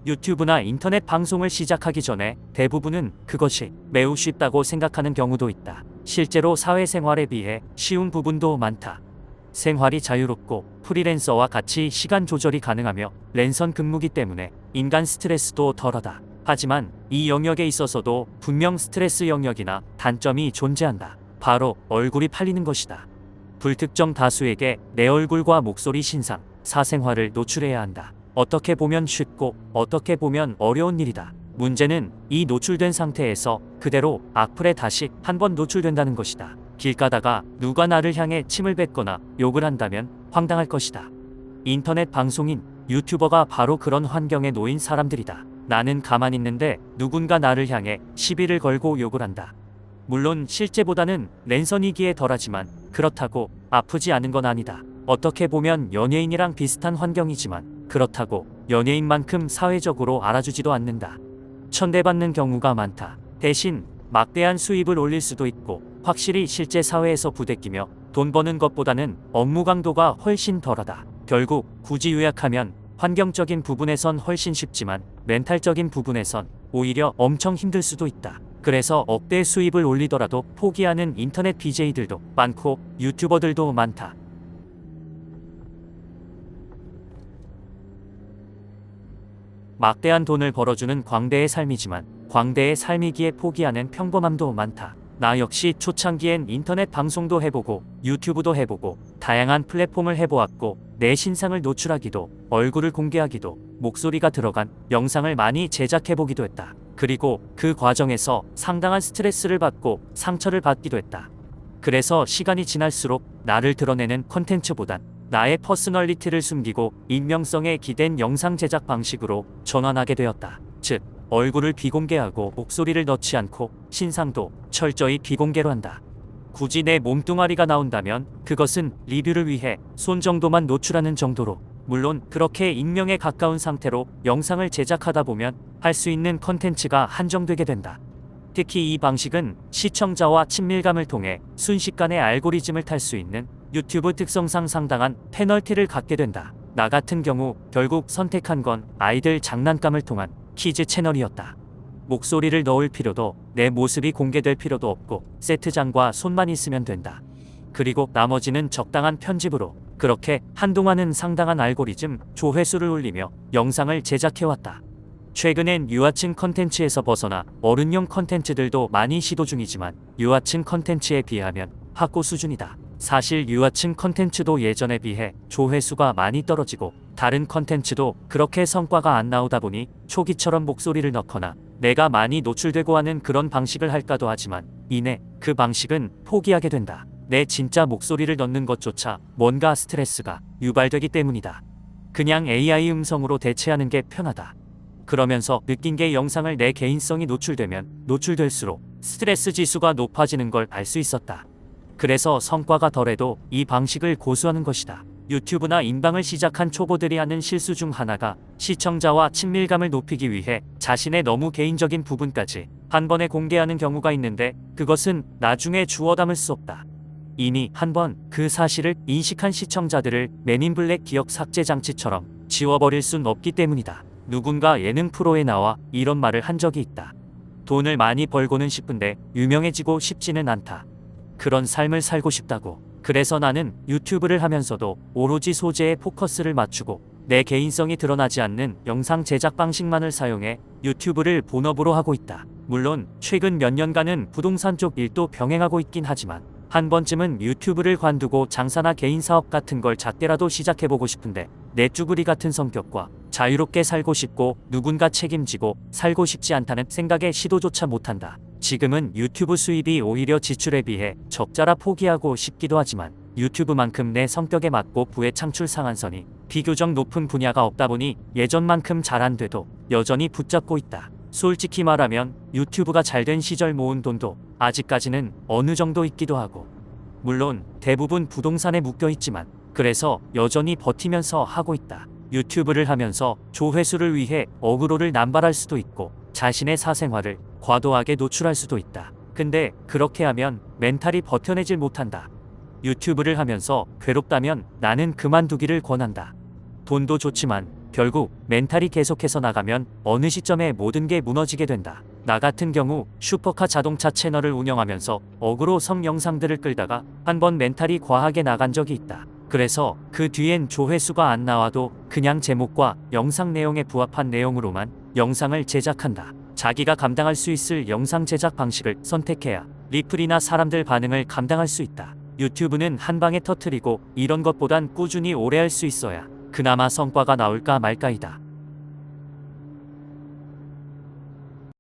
유튜브나 인터넷 방송을 시작하기 전에 대부분은 그것이 매우 쉽다고 생각하는 경우도 있다. 실제로 사회생활에 비해 쉬운 부분도 많다. 생활이 자유롭고 프리랜서와 같이 시간 조절이 가능하며 랜선 근무기 때문에 인간 스트레스도 덜하다. 하지만 이 영역에 있어서도 분명 스트레스 영역이나 단점이 존재한다. 바로 얼굴이 팔리는 것이다. 불특정 다수에게 내 얼굴과 목소리, 신상, 사생활을 노출해야 한다. 어떻게 보면 쉽고 어떻게 보면 어려운 일이다. 문제는 이 노출된 상태에서 그대로 악플에 다시 한번 노출된다는 것이다. 길 가다가 누가 나를 향해 침을 뱉거나 욕을 한다면 황당할 것이다. 인터넷 방송인, 유튜버가 바로 그런 환경에 놓인 사람들이다. 나는 가만히 있는데 누군가 나를 향해 시비를 걸고 욕을 한다. 물론 실제보다는 랜선이기에 덜하지만 그렇다고 아프지 않은 건 아니다. 어떻게 보면 연예인이랑 비슷한 환경이지만 그렇다고 연예인만큼 사회적으로 알아주지도 않는다. 천대받는 경우가 많다. 대신 막대한 수입을 올릴 수도 있고 확실히 실제 사회에서 부대끼며 돈 버는 것보다는 업무 강도가 훨씬 덜하다. 결국 굳이 요약하면 환경적인 부분에선 훨씬 쉽지만 멘탈적인 부분에선 오히려 엄청 힘들 수도 있다. 그래서 억대 수입을 올리더라도 포기하는 인터넷 BJ들도 많고 유튜버들도 많다. 막대한 돈을 벌어주는 광대의 삶이지만 광대의 삶이기에 포기하는 평범함도 많다. 나 역시 초창기엔 인터넷 방송도 해보고 유튜브도 해보고 다양한 플랫폼을 해보았고 내 신상을 노출하기도 얼굴을 공개하기도 목소리가 들어간 영상을 많이 제작해보기도 했다. 그리고 그 과정에서 상당한 스트레스를 받고 상처를 받기도 했다. 그래서 시간이 지날수록 나를 드러내는 콘텐츠보단 나의 퍼스널리티를 숨기고 익명성에 기댄 영상 제작 방식으로 전환하게 되었다. 즉 얼굴을 비공개하고 목소리를 넣지 않고 신상도 철저히 비공개로 한다. 굳이 내 몸뚱아리가 나온다면 그것은 리뷰를 위해 손 정도만 노출하는 정도로, 물론 그렇게 익명에 가까운 상태로 영상을 제작하다 보면 할 수 있는 컨텐츠가 한정되게 된다. 특히 이 방식은 시청자와 친밀감을 통해 순식간에 알고리즘을 탈 수 있는 유튜브 특성상 상당한 페널티를 갖게 된다. 나 같은 경우 결국 선택한 건 아이들 장난감을 통한 키즈 채널이었다. 목소리를 넣을 필요도 내 모습이 공개될 필요도 없고 세트장과 손만 있으면 된다. 그리고 나머지는 적당한 편집으로, 그렇게 한동안은 상당한 알고리즘 조회수를 올리며 영상을 제작해왔다. 최근엔 유아층 컨텐츠에서 벗어나 어른용 컨텐츠들도 많이 시도 중이지만 유아층 컨텐츠에 비하면 학고 수준이다. 사실 유아층 컨텐츠도 예전에 비해 조회수가 많이 떨어지고 다른 컨텐츠도 그렇게 성과가 안 나오다 보니 초기처럼 목소리를 넣거나 내가 많이 노출되고 하는 그런 방식을 할까도 하지만 이내 그 방식은 포기하게 된다. 내 진짜 목소리를 넣는 것조차 뭔가 스트레스가 유발되기 때문이다. 그냥 AI 음성으로 대체하는 게 편하다. 그러면서 느낀 게 영상을 내 개인성이 노출되면 노출될수록 스트레스 지수가 높아지는 걸 알 수 있었다. 그래서 성과가 덜해도 이 방식을 고수하는 것이다. 유튜브나 인방을 시작한 초보들이 하는 실수 중 하나가 시청자와 친밀감을 높이기 위해 자신의 너무 개인적인 부분까지 한 번에 공개하는 경우가 있는데 그것은 나중에 주워 담을 수 없다. 이미 한 번 그 사실을 인식한 시청자들을 맨인블랙 기억 삭제 장치처럼 지워버릴 순 없기 때문이다. 누군가 예능 프로에 나와 이런 말을 한 적이 있다. 돈을 많이 벌고는 싶은데 유명해지고 싶지는 않다. 그런 삶을 살고 싶다고. 그래서 나는 유튜브를 하면서도 오로지 소재에 포커스를 맞추고 내 개인성이 드러나지 않는 영상 제작 방식만을 사용해 유튜브를 본업으로 하고 있다. 물론 최근 몇 년간은 부동산 쪽 일도 병행하고 있긴 하지만 한 번쯤은 유튜브를 관두고 장사나 개인 사업 같은 걸 작게라도 시작해보고 싶은데 내 쭈구리 같은 성격과 자유롭게 살고 싶고 누군가 책임지고 살고 싶지 않다는 생각에 시도조차 못한다. 지금은 유튜브 수입이 오히려 지출에 비해 적자라 포기하고 싶기도 하지만 유튜브만큼 내 성격에 맞고 부의 창출 상한선이 비교적 높은 분야가 없다 보니 예전만큼 잘 안 돼도 여전히 붙잡고 있다. 솔직히 말하면 유튜브가 잘 된 시절 모은 돈도 아직까지는 어느 정도 있기도 하고, 물론 대부분 부동산에 묶여 있지만 그래서 여전히 버티면서 하고 있다. 유튜브를 하면서 조회수를 위해 어그로를 남발할 수도 있고 자신의 사생활을 과도하게 노출할 수도 있다. 근데 그렇게 하면 멘탈이 버텨내질 못한다. 유튜브를 하면서 괴롭다면 나는 그만두기를 권한다. 돈도 좋지만 결국 멘탈이 계속해서 나가면 어느 시점에 모든 게 무너지게 된다. 나 같은 경우 슈퍼카 자동차 채널을 운영하면서 어그로 성 영상들을 끌다가 한번 멘탈이 과하게 나간 적이 있다. 그래서 그 뒤엔 조회수가 안 나와도 그냥 제목과 영상 내용에 부합한 내용으로만 영상을 제작한다. 자기가 감당할 수 있을 영상 제작 방식을 선택해야 리플이나 사람들 반응을 감당할 수 있다. 유튜브는 한 방에 터트리고 이런 것보단 꾸준히 오래 할 수 있어야 그나마 성과가 나올까 말까이다.